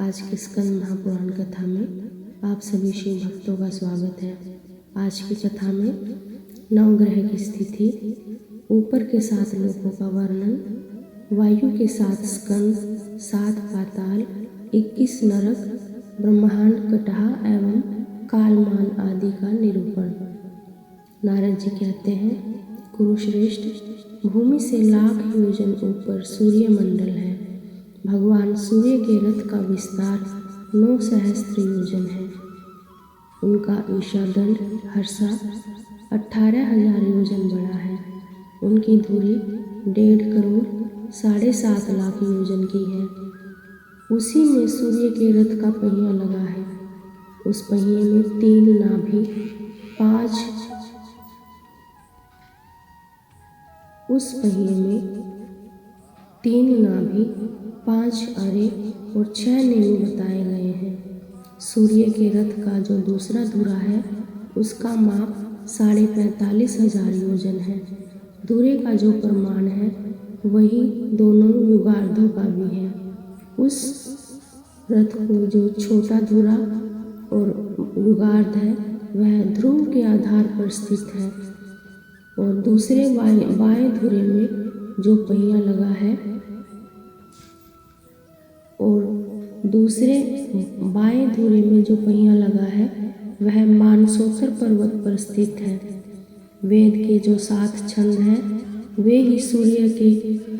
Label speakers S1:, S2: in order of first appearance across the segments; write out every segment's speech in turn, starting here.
S1: आज की स्कंद महापुराण कथा में आप सभी शिव भक्तों का स्वागत है। आज की कथा में नवग्रह की स्थिति, ऊपर के 7 लोकों का वर्णन, वायु के 7 स्कंद, 7 पाताल, 21 नरक, ब्रह्मांड, कटहा एवं कालमान आदि का निरूपण। नारद जी कहते हैं, कुरुश्रेष्ठ, भूमि से लाख योजन ऊपर सूर्य मंडल है। भगवान सूर्य के रथ का विस्तार 9 सहस्त्र योजन है। उनका ईशादंड हर्षा 18,000 योजन बड़ा है। उनकी धुरी 1.5 करोड़ 7.5 लाख योजन की है। उसी में सूर्य के रथ का पहिया लगा है। उस पहिए में 3 नाभि, 5 अरे और 6 नेमी बताए गए हैं। सूर्य के रथ का जो दूसरा धुरा है, उसका माप 45,500 योजन है। धुरे का जो प्रमाण है, वही दोनों युगार्धों का भी है। उस रथ को जो छोटा धुरा और युगार्ध है, वह ध्रुव के आधार पर स्थित है। और दूसरे बाएं धुरे में जो पहिया लगा है, वह मानसोत्तर पर्वत पर स्थित है। वेद के जो 7 छंद हैं, वे ही सूर्य के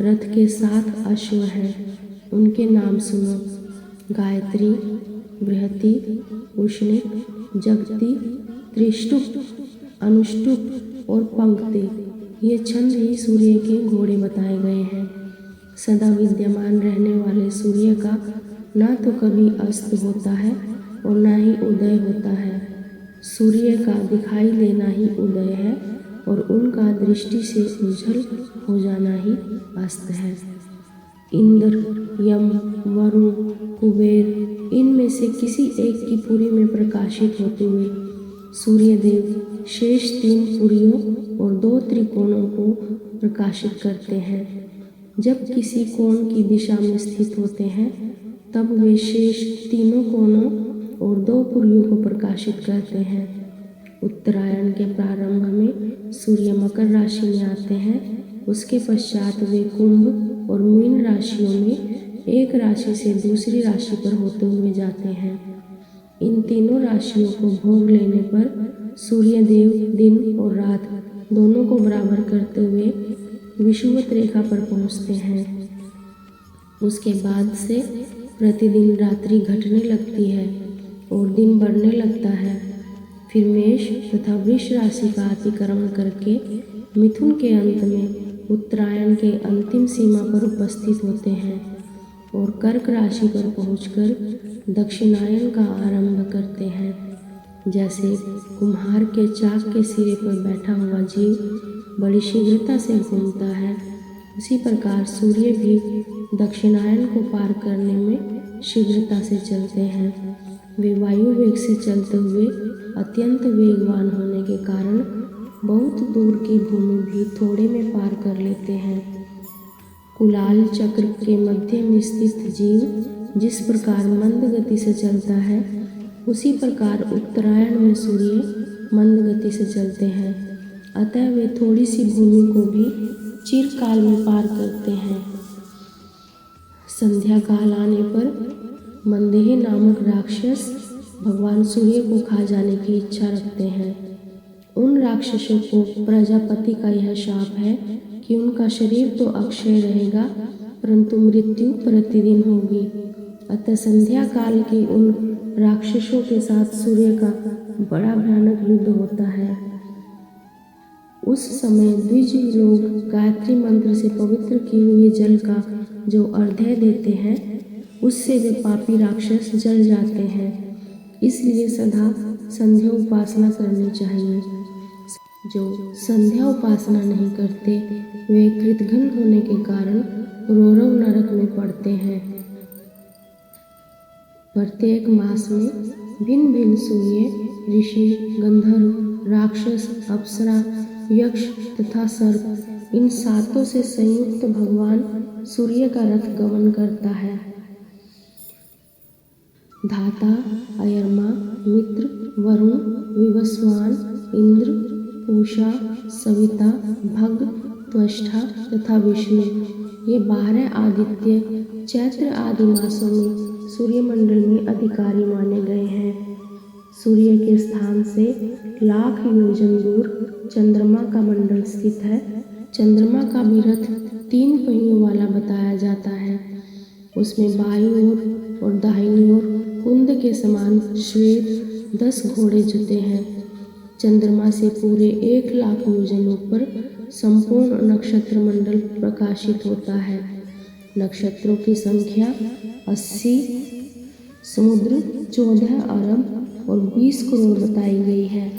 S1: रथ के 7 अश्व हैं। उनके नाम सुनो: गायत्री, बृहति, उष्णिक, जगति, त्रिष्टुप, अनुष्टुप और पंक्ति। ये छंद ही सूर्य के घोड़े बताए गए हैं। सदा विद्यमान रहने वाले सूर्य का ना तो कभी अस्त होता है और ना ही उदय होता है। सूर्य का दिखाई देना ही उदय है और उनका दृष्टि से ओझल हो जाना ही अस्त है। इंद्र, यम, वरुण, कुबेर, इनमें से किसी एक की पुरी में प्रकाशित होते हुए सूर्यदेव शेष 3 पुरियों और 2 त्रिकोणों को प्रकाशित करते हैं। जब किसी कोण की दिशा में स्थित होते हैं, तब वे शेष 3 कोणों और 2 पुरियों को प्रकाशित करते हैं। उत्तरायण के प्रारंभ में सूर्य मकर राशि में आते हैं। उसके पश्चात वे कुंभ और मीन राशियों में एक राशि से दूसरी राशि पर होते हुए जाते हैं। इन तीनों राशियों को भोग लेने पर सूर्यदेव दिन और रात दोनों को बराबर करते हुए विषुवत रेखा पर पहुँचते हैं। उसके बाद से प्रतिदिन रात्रि घटने लगती है और दिन बढ़ने लगता है। फिर मेष तथा वृष राशि का अतिक्रमण करके मिथुन के अंत में उत्तरायण के अंतिम सीमा पर उपस्थित होते हैं और कर्क राशि पर पहुंचकर दक्षिणायन का आरंभ करते हैं। जैसे कुम्हार के चाक के सिरे पर बैठा हुआ जीव बड़ी शीघ्रता से घूमता है, उसी प्रकार सूर्य भी दक्षिणायन को पार करने में शीघ्रता से चलते हैं। वे वायु वेग से चलते हुए अत्यंत वेगवान होने के कारण बहुत दूर की भूमि भी थोड़े में पार कर लेते हैं। कुलाल चक्र के मध्य में स्थित जीव जिस प्रकार मंद गति से चलता है, उसी प्रकार उत्तरायण में सूर्य मंद गति से चलते हैं। अतः वे थोड़ी सी भूमि को भी चिरकाल में पार करते हैं। संध्या काल आने पर मंदेह नामक राक्षस भगवान सूर्य को खा जाने की इच्छा रखते हैं। उन राक्षसों को प्रजापति का यह शाप है कि उनका शरीर तो अक्षय रहेगा, परंतु मृत्यु प्रतिदिन होगी। अतः संध्या काल के उन राक्षसों के साथ सूर्य का बड़ा भयानक युद्ध होता है। उस समय द्विज लोग गायत्री मंत्र से पवित्र किए हुए जल का जो अर्घ्य देते हैं, उससे वे पापी राक्षस जल जाते हैं। इसलिए सदा संध्या उपासना करनी चाहिए। जो संध्या उपासना नहीं करते, वे कृतघ्न होने के कारण रौरव नरक में पड़ते हैं। प्रत्येक मास में भिन्न भिन्न सूर्य, ऋषि, गंधर्व, राक्षस, अप्सरा, यक्ष तथा सर्प, इन 7 से संयुक्त भगवान सूर्य का रथ गमन करता है। धाता, अयरमा, मित्र, वरुण, विवस्वान, इंद्र, पूषा, सविता, भग, त्वष्टा तथा विष्णु, ये 12 आदित्य चैत्र आदि मासों में सूर्यमंडल में अधिकारी माने गए हैं। सूर्य के स्थान से लाख योजन दूर चंद्रमा का मंडल स्थित है। चंद्रमा का भी रथ 3 पहियों वाला बताया जाता है। उसमें बाईं ओर और दाहिनी ओर कुंद के समान श्वेत 10 घोड़े जुते हैं। चंद्रमा से पूरे 1 लाख योजन ऊपर संपूर्ण नक्षत्र मंडल प्रकाशित होता है। नक्षत्रों की संख्या 80, समुद्र 14 अरब और 20 करोड़ बताई गई है।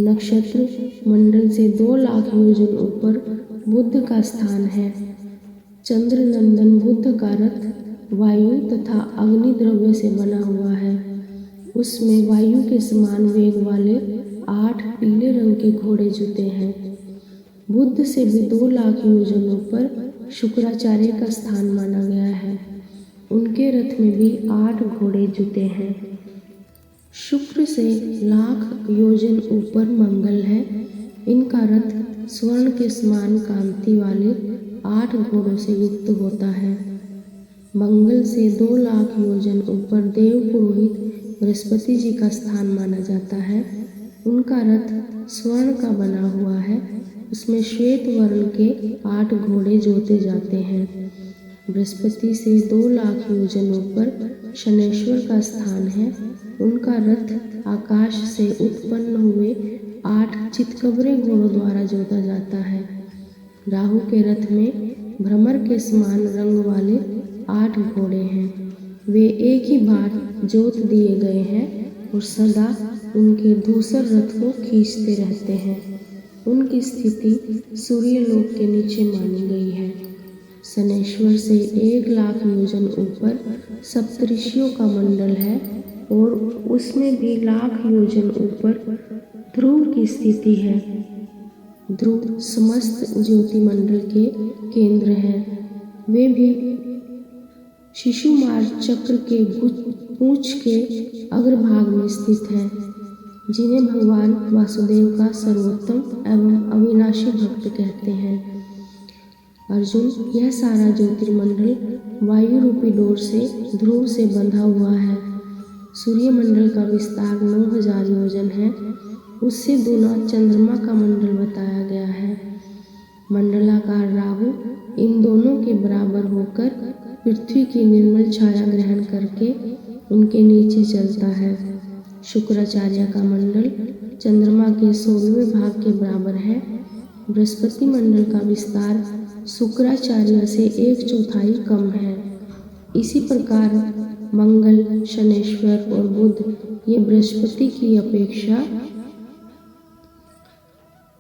S1: नक्षत्र मंडल से 2 लाख योजन ऊपर बुध का स्थान है। चंद्र नंदन बुध का रथ वायु तथा अग्नि द्रव्य से बना हुआ है। उसमें वायु के समान वेग वाले 8 पीले रंग के घोड़े जुते हैं। बुध से भी 2 लाख योजनों पर शुक्राचार्य का स्थान माना गया है। उनके रथ में भी 8 घोड़े जुते हैं। शुक्र से लाख योजन ऊपर मंगल है। इनका रथ स्वर्ण के समान कांति वाले 8 घोड़ों से युक्त होता है। मंगल से 2 लाख योजन ऊपर देव पुरोहित बृहस्पति जी का स्थान माना जाता है। उनका रथ स्वर्ण का बना हुआ है। उसमें श्वेत वर्ण के 8 घोड़े जोते जाते हैं। बृहस्पति से 2 लाख योजन ऊपर शनैश्वर का स्थान है। उनका रथ आकाश से उत्पन्न हुए 8 चितकबरे घोड़ों द्वारा जोता जाता है। राहु के रथ में भ्रमर के समान रंग वाले 8 घोड़े हैं। वे एक ही बार जोत दिए गए हैं और सदा उनके दूसर रथ को खींचते रहते हैं। उनकी स्थिति सूर्यलोक के नीचे मानी गई है। शनैश्वर से 1 लाख योजन ऊपर सप्तऋषियों का मंडल है और उसमें भी लाख योजन ऊपर ध्रुव की स्थिति है। ध्रुव समस्त ज्योतिमंडल के केंद्र हैं। वे भी शिशुमार चक्र के पूंछ के अग्रभाग में स्थित हैं, जिन्हें भगवान वासुदेव का सर्वोत्तम एवं अविनाशी भक्त कहते हैं। अर्जुन, यह सारा ज्योतिर्मंडल वायु रूपी डोर से ध्रुव से बंधा हुआ है। सूर्यमंडल का विस्तार 9000 योजन है। उससे दूना चंद्रमा का मंडल बताया गया है। मंडलाकार राहु इन दोनों के बराबर होकर पृथ्वी की निर्मल छाया ग्रहण करके उनके नीचे चलता है। शुक्राचार्य का मंडल चंद्रमा के 16वें भाग के बराबर है। बृहस्पति मंडल का विस्तार शुक्राचार्य से 1/4 कम है। इसी प्रकार मंगल, शनैश्वर और बुध ये बृहस्पति की अपेक्षा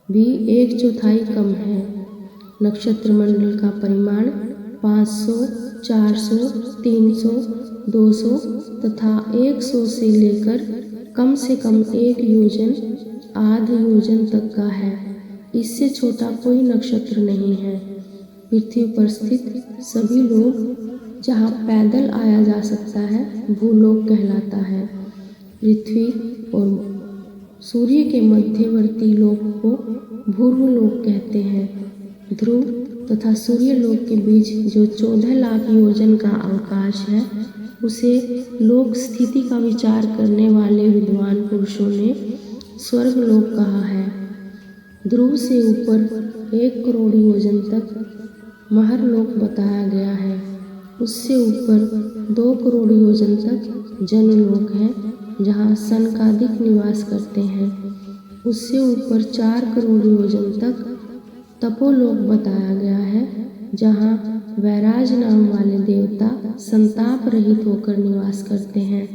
S1: भी 1/4 कम है। नक्षत्र मंडल का परिमाण 500, 400, 300, 200 तथा 100 से लेकर कम से कम 1 योजन आध योजन तक का है। इससे छोटा कोई नक्षत्र नहीं है। पृथ्वी पर स्थित सभी लोग जहाँ पैदल आया जा सकता है भूलोक कहलाता है। पृथ्वी और सूर्य के मध्यवर्ती लोक को भूर्वलोक कहते हैं। ध्रुव तथा सूर्यलोक के बीच जो 14 लाख योजन का अवकाश है उसे लोक स्थिति का विचार करने वाले विद्वान पुरुषों ने स्वर्गलोक कहा है। ध्रुव से ऊपर 1 करोड़ योजन तक महरलोक बताया गया है। उससे ऊपर 2 करोड़ योजन तक जनलोक है, जहाँ सनकादिक निवास करते हैं। उससे ऊपर 4 करोड़ योजन तक तपोलोक बताया गया है, जहाँ वैराज नाम वाले देवता संताप रहित होकर निवास करते हैं।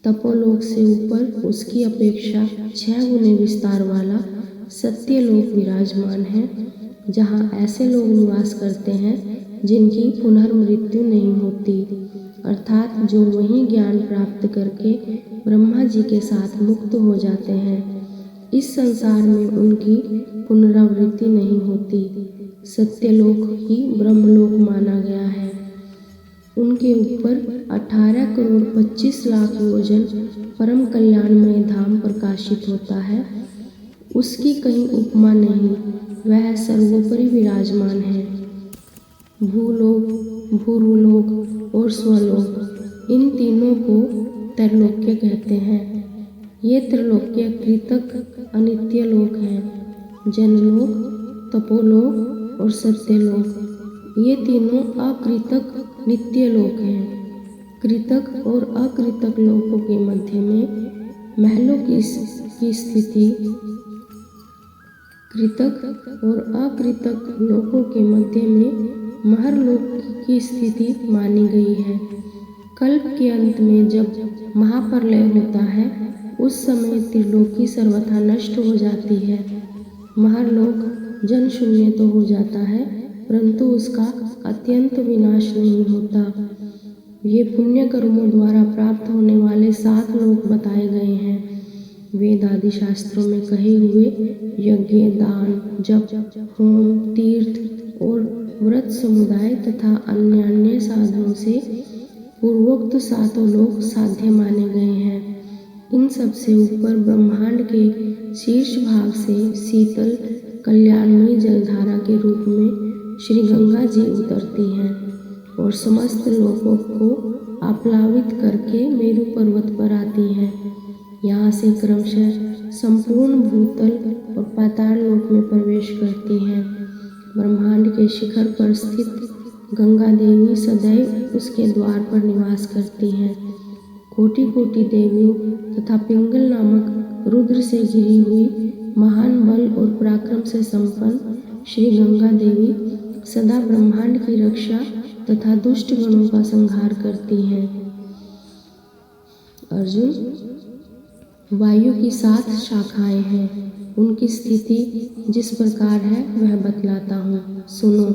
S1: तपोलोक से ऊपर उसकी अपेक्षा 6 गुने विस्तार वाला सत्यलोक विराजमान है, जहाँ ऐसे लोग निवास करते हैं जिनकी पुनर्मृत्यु नहीं होती, अर्थात जो वहीं ज्ञान प्राप्त करके ब्रह्मा जी के साथ मुक्त हो जाते हैं। इस संसार में उनकी पुनरावृत्ति नहीं होती। सत्यलोक ही ब्रह्मलोक माना गया है। उनके ऊपर 18 करोड़ 25 लाख योजन परम कल्याणमय धाम प्रकाशित होता है। उसकी कहीं उपमा नहीं, वह सर्वोपरि विराजमान है। भूलोक, भूर्लोक और स्वलोक, इन तीनों को त्रैलोक्य कहते हैं। ये त्रैलोक्य कृतक अनित्य लोक हैं। जनलोक, तपोलोक और सत्यलोक, ये तीनों अकृतक नित्य लोक हैं। कृतक और अकृतक लोकों के मध्य में महलों की स्थिति, कृतक और अकृतक लोकों के मध्य में महरलोक की स्थिति मानी गई है। कल्प के अंत में जब महाप्रलय होता है, उस समय त्रिलोकी सर्वथा नष्ट हो जाती है। महरलोक जन शून्य तो हो जाता है, परंतु उसका अत्यंत विनाश नहीं होता। ये पुण्य कर्मों द्वारा प्राप्त होने वाले 7 लोक बताए गए हैं। वेद आदि शास्त्रों में कहे हुए यज्ञ, दान, जप, होम, तीर्थ और व्रत समुदाय तथा अन्य साधनों से पूर्वोक्त 7 लोक साध्य माने गए हैं। इन सबसे ऊपर ब्रह्मांड के शीर्ष भाग से शीतल कल्याणमयी जलधारा के रूप में श्री गंगा जी उतरती हैं और समस्त लोकों को आप्लावित करके मेरु पर्वत पर आती हैं। यहाँ से क्रमशः संपूर्ण भूतल और पाताल लोक में प्रवेश करती हैं। ब्रह्मांड के शिखर पर स्थित गंगा देवी सदैव उसके द्वार पर निवास करती हैं। कोटि कोटि देवियों तथा पिंगल नामक रुद्र से घिरी हुई महान बल और पराक्रम से संपन्न श्री गंगा देवी सदा ब्रह्मांड की रक्षा तथा दुष्ट गणों का संहार करती हैं। अर्जुन, वायु की 7 शाखाएं हैं। उनकी स्थिति जिस प्रकार है वह बतलाता हूँ, सुनो।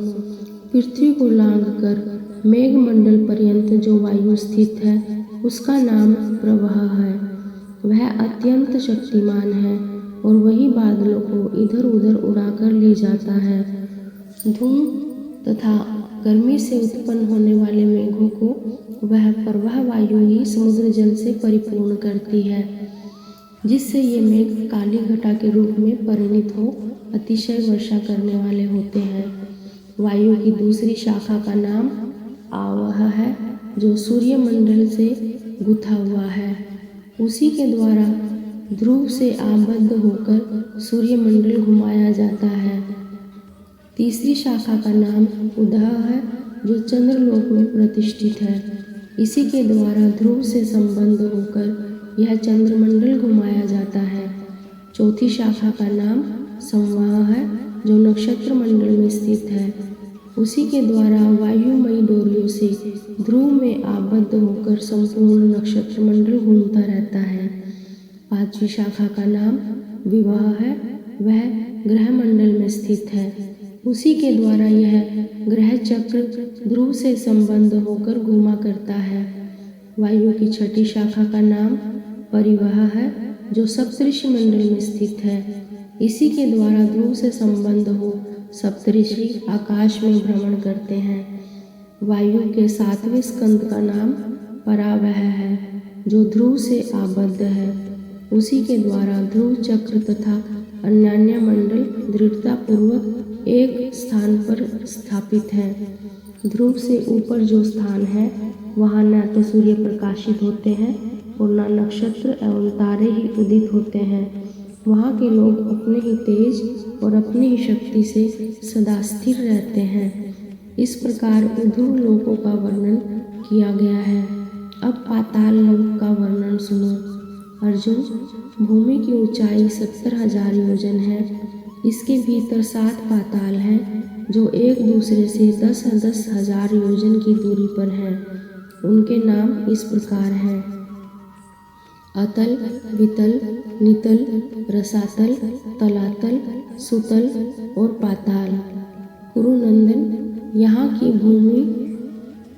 S1: पृथ्वी को लांघ कर मेघमंडल पर्यंत जो वायु स्थित है, उसका नाम प्रवाह है। वह अत्यंत शक्तिमान है और वही बादलों को इधर उधर उड़ाकर ले जाता है। धूम तथा गर्मी से उत्पन्न होने वाले मेघों को वह प्रवाह वायु ही समुद्र जल से परिपूर्ण करती है, जिससे ये मेघ काली घटा के रूप में परिणित हो अतिशय वर्षा करने वाले होते हैं। वायु की दूसरी शाखा का नाम आवह है, जो सूर्य मंडल से गुथा हुआ है। उसी के द्वारा ध्रुव से आबद्ध होकर सूर्य मंडल घुमाया जाता है। तीसरी शाखा का नाम उदह है, जो चंद्रलोक में प्रतिष्ठित है। इसी के द्वारा ध्रुव से संबंध होकर यह चंद्रमंडल घुमाया जाता है। चौथी शाखा का नाम संवाह है, जो नक्षत्र मंडल में स्थित है। उसी के द्वारा वायुमयी डोरियों से ध्रुव में आबद्ध होकर संपूर्ण नक्षत्र मंडल घूमता रहता है। पांचवी शाखा का नाम विवाह है, वह ग्रह मंडल में स्थित है। उसी के द्वारा यह ग्रह चक्र ध्रुव से संबंध होकर घूमा करता है। वायु की छठी शाखा का नाम परिवाह है, जो सप्तऋषि मंडल में स्थित है। इसी के द्वारा ध्रुव से संबंध हो सप्तऋषि आकाश में भ्रमण करते हैं। वायु के 7वें स्कंद का नाम परावह है, जो ध्रुव से आबद्ध है। उसी के द्वारा ध्रुव चक्र तथा अन्यान्य मंडल दृढ़ता पूर्वक एक स्थान पर स्थापित है। ध्रुव से ऊपर जो स्थान है, वहाँ न तो सूर्य प्रकाशित होते हैं और न नक्षत्र एवं तारे ही उदित होते हैं। वहाँ के लोग अपने ही तेज और अपनी ही शक्ति से सदा स्थिर रहते हैं। इस प्रकार ऊर्ध्व लोकों का वर्णन किया गया है। अब पाताल लोक का वर्णन सुनो। अर्जुन, भूमि की ऊंचाई 70,000 योजन है। इसके भीतर 7 पाताल हैं, जो एक दूसरे से 10-10 हजार योजन की दूरी पर हैं। उनके नाम इस प्रकार हैं: अतल, वितल, नितल, रसातल, तलातल, सुतल और पाताल। कुरुनंदन, यहाँ की भूमि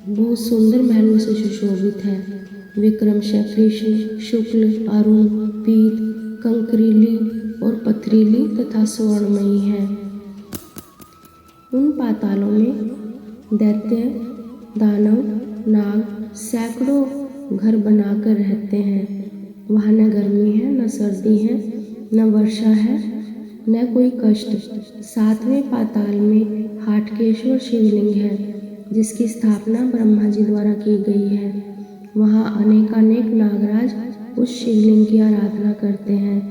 S1: बहुत सुंदर महलों से सुशोभित है। वे क्रमशः कृष्ण, शुक्ल, अरुण, पीत, कंकरीली और पथरीली तथा स्वर्णमयी हैं। उन पातालों में दैत्य, दानव, नाग सैकड़ों घर बनाकर रहते हैं। वहाँ न गर्मी है, न सर्दी है, न वर्षा है, न कोई कष्ट। 7वें पाताल में हाटकेश्वर शिवलिंग है, जिसकी स्थापना ब्रह्मा जी द्वारा की गई है। वहाँ अनेकानेक नागराज उस शिवलिंग की आराधना करते हैं।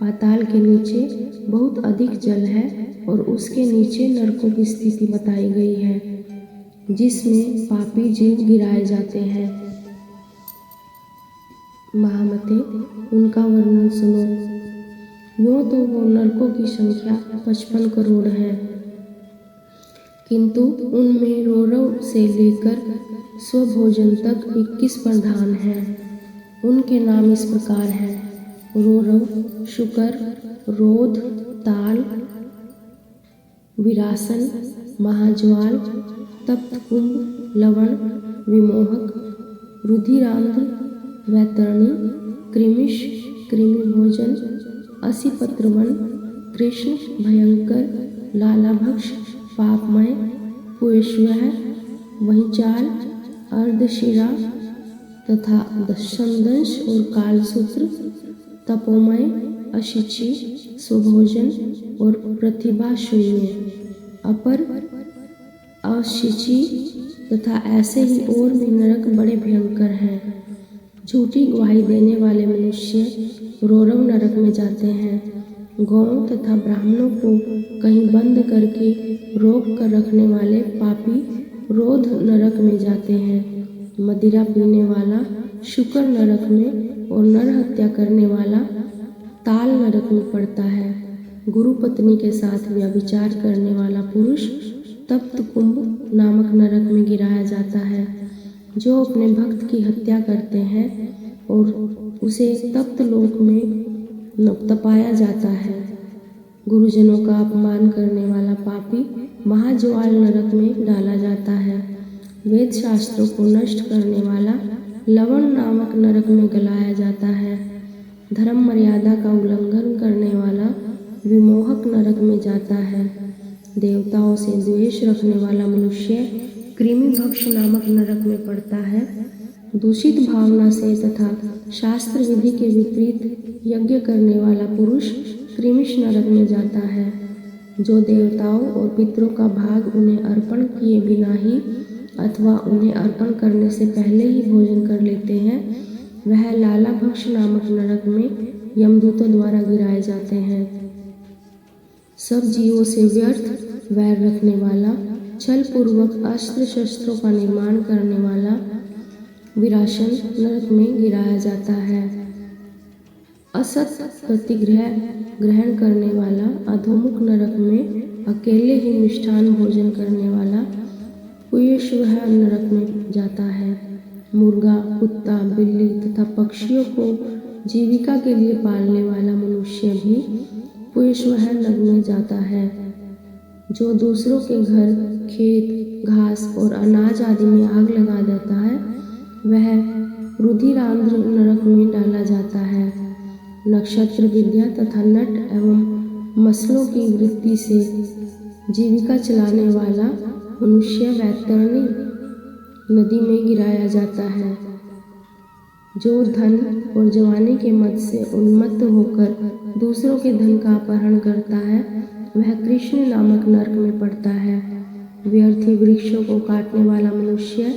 S1: पाताल के नीचे बहुत अधिक जल है और उसके नीचे नरकों की स्थिति बताई गई है, जिसमें पापी जीव गिराए जाते हैं। महामते, उनका वर्णन सुनो। यूँ तो वो नरकों की संख्या 55 करोड़ है, किंतु उनमें रौरव से लेकर स्वभोजन तक 21 प्रधान हैं। उनके नाम इस प्रकार हैं: रौरव, शुकर, रोध, ताल, विरासन, महाज्वाल, तप्तकुंभ, लवण, विमोहक, रुधिरांध्र, वैतरणी, कृमिश, कृमिभोजन, असिपत्रवन, कृष्ण, भयंकर, लालाभक्ष, पापमय, पुष्वः, वहिचाल, अर्धशिरा तथा दशमदंश और कालसूत्र, तपोमय, अशिचि, स्वभोजन और प्रतिभा शून्य, अपर, अशिचि तथा ऐसे ही और भी नरक बड़े भयंकर हैं। झूठी गवाही देने वाले मनुष्य रौरव नरक में जाते हैं। गौओं तथा ब्राह्मणों को कहीं बंद करके रोक कर रखने वाले पापी रोध नरक में जाते हैं। मदिरा पीने वाला शुकर नरक में और नर हत्या करने वाला ताल नरक में पड़ता है। गुरु पत्नी के साथ व्यभिचार करने वाला पुरुष तप्तकुंभ नामक नरक में गिराया जाता है। जो अपने भक्त की हत्या करते हैं और उसे तप्त लोक में तपाया जाता है। गुरुजनों का अपमान करने वाला पापी महाज्वाल नरक में डाला जाता है। वेद शास्त्रों को नष्ट करने वाला लवण नामक नरक में गलाया जाता है। धर्म मर्यादा का उल्लंघन करने वाला विमोहक नरक में जाता है। देवताओं से द्वेष रखने वाला मनुष्य कृमिभक्ष नामक नरक में पड़ता है। दूषित भावना से तथा शास्त्र विधि के विपरीत यज्ञ करने वाला पुरुष कृमिश नरक में जाता है। जो देवताओं और पितरों का भाग उन्हें अर्पण किए बिना ही अथवा उन्हें अर्पण करने से पहले ही भोजन कर लेते हैं, वह लालाभक्ष नामक नरक में यमदूतों द्वारा गिराए जाते हैं। सब जीवों से व्यर्थ वैर रखने वाला, छल पूर्वक अस्त्र शस्त्रों का निर्माण करने वाला विराशन नरक में गिराया जाता है। असत प्रतिग्रह ग्रहण करने वाला अधोमुख नरक में अकेले ही मिष्ठान भोजन करने वाला पुष्वः नरक में जाता है। मुर्गा, कुत्ता, बिल्ली तथा पक्षियों को जीविका के लिए पालने वाला मनुष्य भी पुष्वः नरक में जाता है। जो दूसरों के घर, खेत, घास और अनाज आदि में आग लगा देता है, वह रुधिरांध्र नरक में डाला जाता है। नक्षत्र विद्या तथा नट एवं मसलों की वृत्ति से जीविका चलाने वाला मनुष्य वैतरणी नदी में गिराया जाता है। जो धन और जवानी के मद से उन्मत्त होकर दूसरों के धन का अपहरण करता है, वह कृष्ण नामक नरक में पड़ता है। व्यर्थी वृक्षों को काटने वाला मनुष्य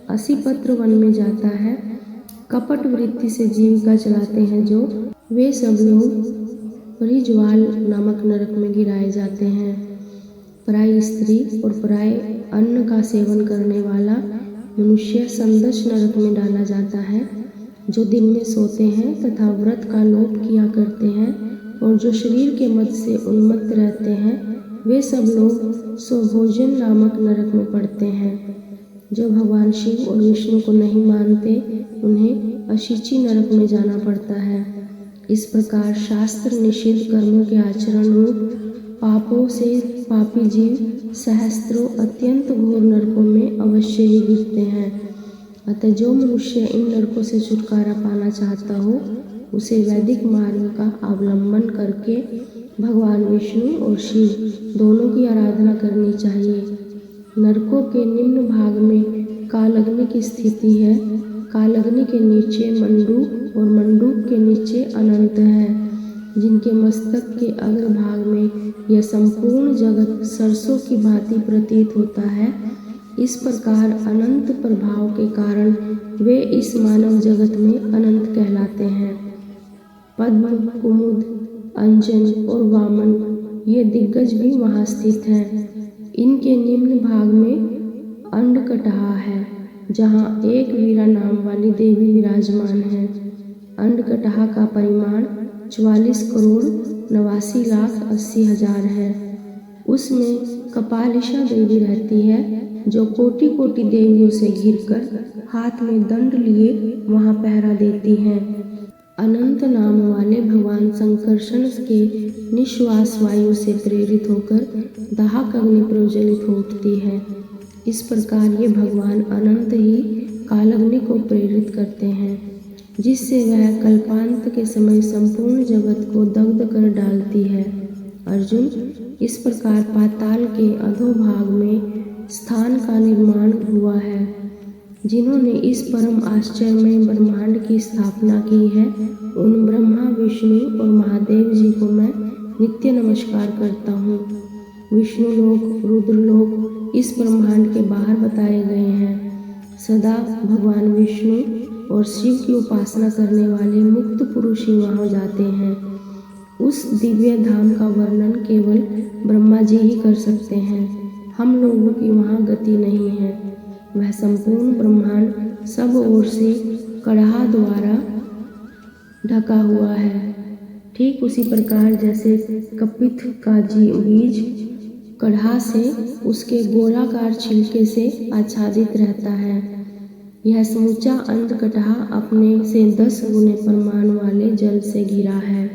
S1: असिपत्र वन में जाता है। कपट वृत्ति से जीविका चलाते हैं जो वे सब लोग परिज्वाल नामक नरक में गिराए जाते हैं। पराई स्त्री और पराये अन्न का सेवन करने वाला मनुष्य संदश नरक में डाला जाता है। जो दिन में सोते हैं तथा व्रत का लोप किया करते हैं और जो शरीर के मद से उन्मत्त रहते हैं, वे सब लोग स्वभोजन नामक नरक में पड़ते हैं। जो भगवान शिव और विष्णु को नहीं मानते, उन्हें अशिचि नरक में जाना पड़ता है। इस प्रकार शास्त्र निषिद्ध कर्मों के आचरण रूप पापों से पापी जीव सहस्त्रों अत्यंत घोर नरकों में अवश्य ही गिरते हैं। अतः जो मनुष्य इन नरकों से छुटकारा पाना चाहता हो, उसे वैदिक मार्ग का अवलंबन करके भगवान विष्णु और शिव दोनों की आराधना करनी चाहिए। नरकों के निम्न भाग में कालग्नि की स्थिति है। कालग्नि के नीचे मंडूक और मंडूक के नीचे अनंत है, जिनके मस्तक के अग्रभाग में यह संपूर्ण जगत सरसों की भांति प्रतीत होता है। इस प्रकार अनंत प्रभाव के कारण वे इस मानव जगत में अनंत कहलाते हैं। पद्म, कुमुद, अंजन और वामन ये दिग्गज भी वहाँ स्थित हैं। इनके निम्न भाग में अंडकटहा है, जहाँ एक वीरा नाम वाली देवी विराजमान है। अंडकटहा का परिमाण 44,89,80,000 है। उसमें कपालिशा देवी रहती है, जो कोटि कोटि देवियों से घिरकर हाथ में दंड लिए वहाँ पहरा देती हैं। अनंत नाम वाले भगवान संकर्षण के निश्वास वायु से प्रेरित होकर दाहक अग्नि प्रज्वलित हो उठती है। इस प्रकार ये भगवान अनंत ही कालग्नि को प्रेरित करते हैं, जिससे वह कल्पांत के समय संपूर्ण जगत को दग्ध कर डालती है। अर्जुन, इस प्रकार पाताल के अधोभाग में स्थान का निर्माण हुआ है। जिन्होंने इस परम आश्चर्यमय ब्रह्मांड की स्थापना की है, उन ब्रह्मा, विष्णु और महादेव जी को मैं नित्य नमस्कार करता हूँ। विष्णुलोक, रुद्रलोक इस ब्रह्मांड के बाहर बताए गए हैं। सदा भगवान विष्णु और शिव की उपासना करने वाले मुक्त पुरुष ही वहाँ जाते हैं। उस दिव्य धाम का वर्णन केवल ब्रह्मा जी ही कर सकते हैं। हम लोगों की वहाँ गति नहीं है। वह संपूर्ण ब्रह्मांड सब ओर से कड़हा द्वारा ढका हुआ है। ठीक उसी प्रकार जैसे कपित का बीज कड़हा से उसके गोलाकार छिलके से आच्छादित रहता है, यह समूचा अंडकटहा अपने से 10 गुने परिमाण वाले जल से घिरा है।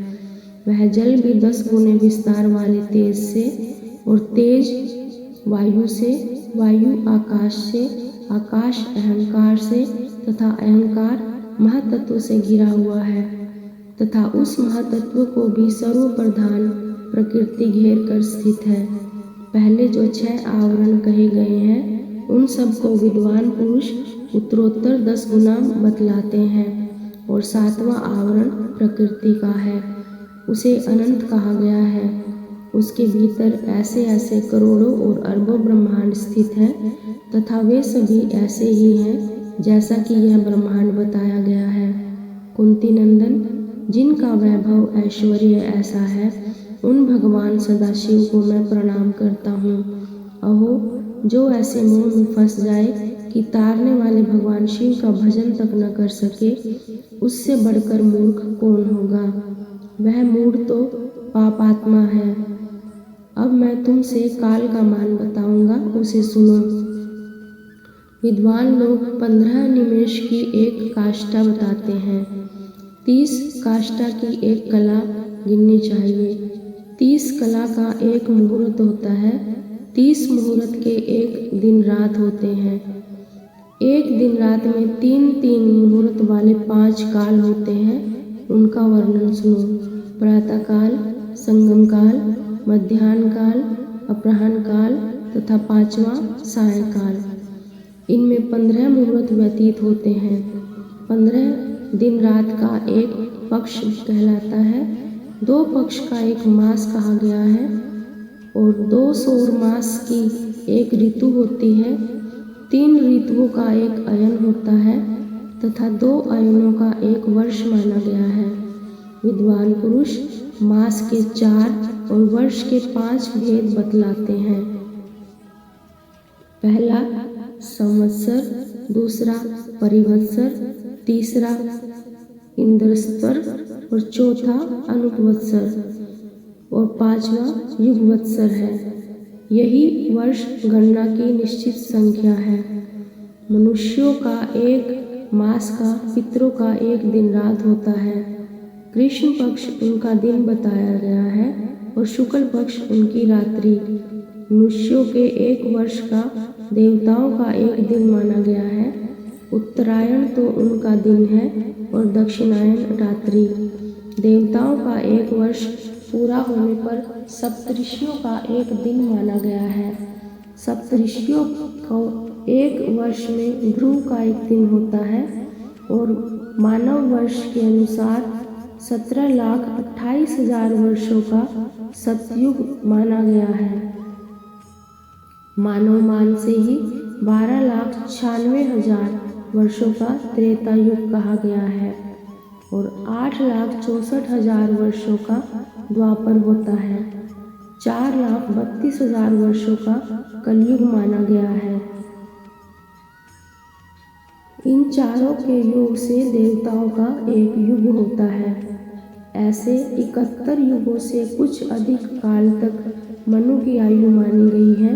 S1: वह जल भी 10 गुने विस्तार वाले तेज से, और तेज वायु से, वायु आकाश से, आकाश अहंकार से तथा अहंकार महातत्व से घिरा हुआ है, तथा उस महातत्व को भी सर्वप्रधान प्रकृति घेर कर स्थित है। पहले जो 6 आवरण कहे गए हैं, उन सब को विद्वान पुरुष उत्तरोत्तर 10 गुना बतलाते हैं, और 7वां आवरण प्रकृति का है। उसे अनंत कहा गया है। उसके भीतर ऐसे ऐसे करोड़ों और अरबों ब्रह्मांड स्थित हैं, तथा वे सभी ऐसे ही हैं जैसा कि यह ब्रह्मांड बताया गया है। कुंती नंदन, जिनका वैभव ऐश्वर्य ऐसा है, उन भगवान सदाशिव को मैं प्रणाम करता हूँ। अहो, जो ऐसे मोह में फंस जाए कि तारने वाले भगवान शिव का भजन तक न कर सके, उससे बढ़कर मूर्ख कौन होगा। वह मूढ़ तो पापात्मा है। अब मैं तुमसे काल का मान बताऊंगा, उसे सुनो। विद्वान लोग 15 निमेष की एक काष्ठा बताते हैं। 30 काष्ठा की एक कला गिननी चाहिए। 30 कला का एक मुहूर्त होता है। 30 मुहूर्त के एक दिन रात होते हैं। एक दिन रात में 3-3 मुहूर्त वाले 5 काल होते हैं। उनका वर्णन सुनो। प्रातः काल, संगम काल, मध्याह्न काल, अपराह्न काल तथा 5वां सायंकाल। इनमें 15 मुहूर्त व्यतीत होते हैं। 15 दिन रात का एक पक्ष कहलाता है। 2 पक्ष का एक मास कहा गया है, और 2 सौर मास की एक ऋतु होती है। 3 ऋतुओं का एक अयन होता है, तथा 2 अयनों का एक वर्ष माना गया है। विद्वान पुरुष मास के 4 और वर्ष के 5 भेद बतलाते हैं। पहला संवत्सर, दूसरा परिवत्सर, तीसरा इंद्रस्तर और चौथा अनुपवत्सर और 5वां युगवत्सर है। यही वर्ष गणना की निश्चित संख्या है। मनुष्यों का एक मास का, पितरों का एक दिन रात होता है। कृष्ण पक्ष उनका दिन बताया गया है, और शुक्ल पक्ष उनकी रात्रि। मनुष्यों के एक वर्ष का देवताओं का एक दिन माना गया है। उत्तरायण तो उनका दिन है, और दक्षिणायन रात्रि। देवताओं का एक वर्ष पूरा होने पर सप्तऋषियों का एक दिन माना गया है। सप्तऋषियों को एक वर्ष में ध्रुव का एक दिन होता है और मानव वर्ष के अनुसार 17,28,000 वर्षों का सतयुग माना गया है। मानव मान से ही 12,96,000 वर्षों का त्रेता युग कहा गया है और 8,64,000 वर्षों का द्वापर होता है। 4,32,000 वर्षों का कलयुग माना गया है। इन चारों के योग से देवताओं का एक युग होता है। ऐसे 71 युगों से कुछ अधिक काल तक मनु की आयु मानी गई है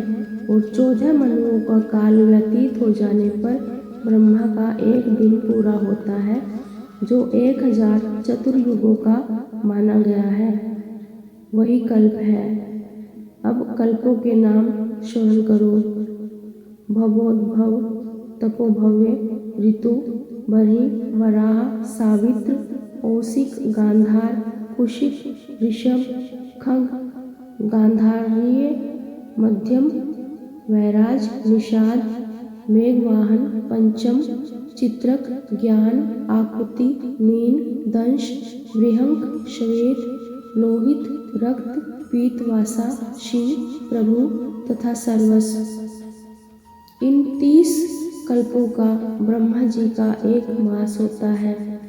S1: और 14 मनुओं का काल व्यतीत हो जाने पर ब्रह्मा का एक दिन पूरा होता है, जो 1000 चतुर्युगों का माना गया है। वही कल्प है। अब कल्पों के नाम श्रवण करो। भवोद्भव, तपोभव्य, ऋतु, बरही, वराह, सावित्र, औसिक, गांधार, कुशिक, ऋषभ, खग, गांधार्य, मध्यम, वैराज, निषाद, मेघवाहन, पंचम, चित्रक, ज्ञान, आकृति, मीन, दंश, बृहंक, श्वेत, लोहित, रक्त, पीतवासा, क्षीण, प्रभु तथा सर्वस। इन 30 कल्पों का ब्रह्मा जी का एक मास होता है।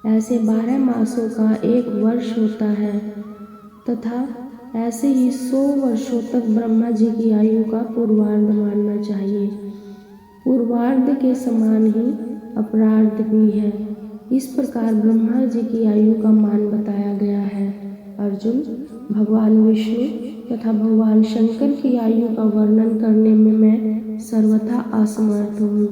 S1: ऐसे 12 मासों का एक वर्ष होता है तथा ऐसे ही 100 वर्षों तक ब्रह्मा जी की आयु का पूर्वार्ध मानना चाहिए। पूर्वार्ध के समान ही अपरार्ध भी है। इस प्रकार ब्रह्मा जी की आयु का मान बताया गया है। अर्जुन, भगवान विष्णु तथा भगवान शंकर की आयु का वर्णन करने में मैं सर्वथा असमर्थ हूँ।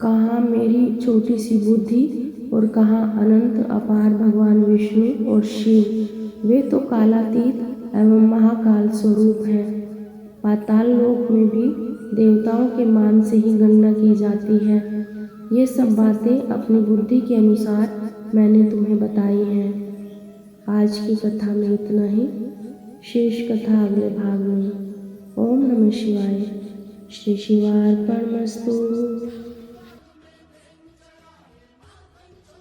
S1: कहाँ मेरी छोटी सी बुद्धि और कहाँ अनंत अपार भगवान विष्णु और शिव। वे तो कालातीत एवं महाकाल स्वरूप हैं। पाताल लोक में भी देवताओं के मान से ही गणना की जाती है। ये सब बातें अपनी बुद्धि के अनुसार मैंने तुम्हें बताई हैं। आज की कथा में इतना ही। शेष कथा अगले भाग में। ओम नमः शिवाय। श्री शिवार्पणमस्तु।